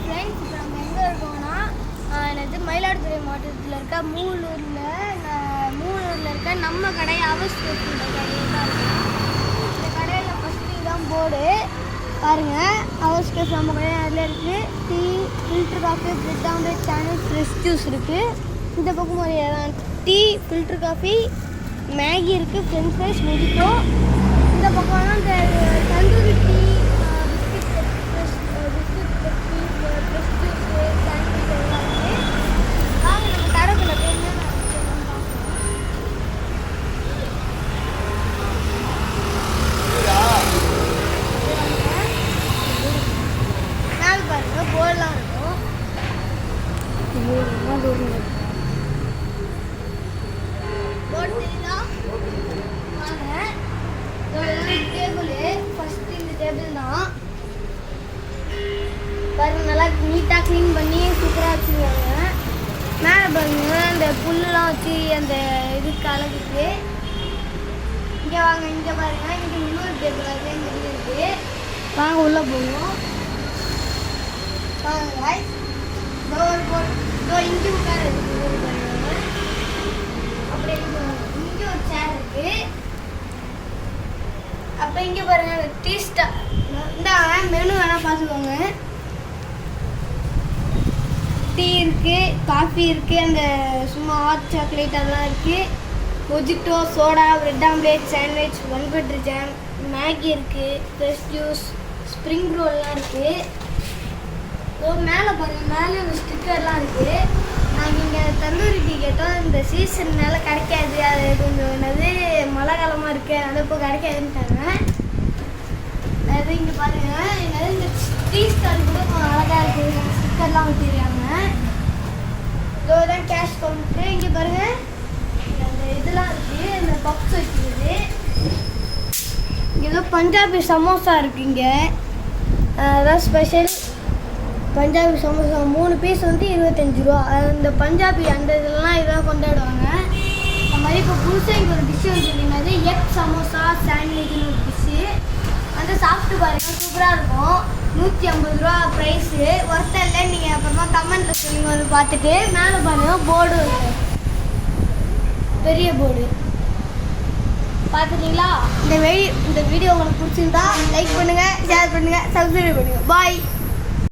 Friends, இப்போ நம்ம எங்கே இருக்கோம்னா எனக்கு மயிலாடுதுறை மாவட்டத்தில் இருக்க மூலூரில் இருக்க நம்ம கடை அவஸ்கேஃப் கடையில் தான் இருக்கும். இந்த கடையில் ஃபஸ்ட்டு இதான் போர்டு பாருங்கள். அவஸ்கேஃப் நம்ம கடை அதில் இருக்குது. Tea, filter coffee, bread omelette, sandwich, fresh juice இருக்குது. இந்த பக்கம் ஒரு டீ, ஃபில்டர் காஃபி, மேகி இருக்குது, ஃப்ரெஞ்ச் ஃப்ரைஸ், மெடிக்கோ. இந்த பக்கம்னா இந்த தந்தூரி டீ, போடலாம் இருக்கும். டேபிள் ஃபஸ்ட்டு இந்த டேபிள் தான் பாருங்க, நல்லா நீட்டாக க்ளீன் பண்ணி சூப்பராக வச்சுருவாங்க. மேலே பாருங்க அந்த புல்லுலாம் வச்சு அந்த இதுக்கு அழகுக்கு. இங்கே வாங்க, இங்கே பாருங்க, இங்கே இன்னொரு டேபிள் அதே மாதிரி இருக்குது. வாங்க உள்ளே போவோம். இங்கே உட்கார அப்படியே இங்கே ஒரு சேர் இருக்கு. அப்புறம் இங்கே பாருங்க டீ ஸ்டார். இந்த மெனு வேணா பார்த்துக்கோங்க. டீ இருக்கு, காஃபி இருக்கு, அந்த சும்மா ஹாட் சாக்லேட் அதெல்லாம் இருக்கு. Mojito, soda, bread omelette, sandwich, one butter jam, Maggi இருக்கு, ஃப்ரெஷ் ஜூஸ், ஸ்ப்ரிங் ரோல்லாம் இருக்கு. மேலே பாருங்கள், மேலே இந்த ஸ்டிக்கர்லாம் இருக்குது. நாங்கள் இங்கே தந்தூரி டீ கேட்டோம். இந்த சீசன்னால கிடைக்காது, அது கொஞ்சம் என்னது மழை காலமாக இருக்குது, அது இப்போ கிடைக்காதுன்ட்டாங்க. அது இங்கே பாருங்கள், என்னது இந்த டீ ஸ்டால் கூட அழகாக இருக்குது, ஸ்டிக்கர்லாம் வச்சுருக்காங்க. இதோ தான் கேஷ் கவுண்ட்ரு. இங்கே பாருங்கள் அந்த இதெல்லாம் இருக்குது, இந்த பப்ஸ் வைக்கிறது. இங்கே ஏதோ பஞ்சாபி சமோசா இருக்குது. இங்கே அதான் ஸ்பெஷல் பஞ்சாபி சமோசா 3 பீஸ் வந்து 25 ரூபா. அந்த பஞ்சாபி அந்த இதெல்லாம் இதெல்லாம் கொண்டாடுவாங்க. அது மாதிரி இப்போ புதுசாக இங்கே ஒரு டிஷ்ஷு வந்துருந்தீங்கன்னா எக் சமோசா சாண்ட்விச்னு ஒரு டிஷ்ஷு வந்து சாப்பிட்டு பாருங்கள், சூப்பராக இருக்கும். 150 ரூபா ப்ரைஸு. ஒருத்தர் இல்லை, நீங்கள் அப்புறமா கமெண்ட்டில் சொல்லுங்க வந்து பார்த்துட்டு. மேலே பாருங்கள் போர்டு இருக்குது, பெரிய போர்டு பார்த்துட்டீங்களா? இந்த வீடியோ உங்களுக்கு பிடிச்சிருந்தா லைக் பண்ணுங்கள், ஷேர் பண்ணுங்கள், சப்ஸ்கிரைப் பண்ணுங்கள். பாய்.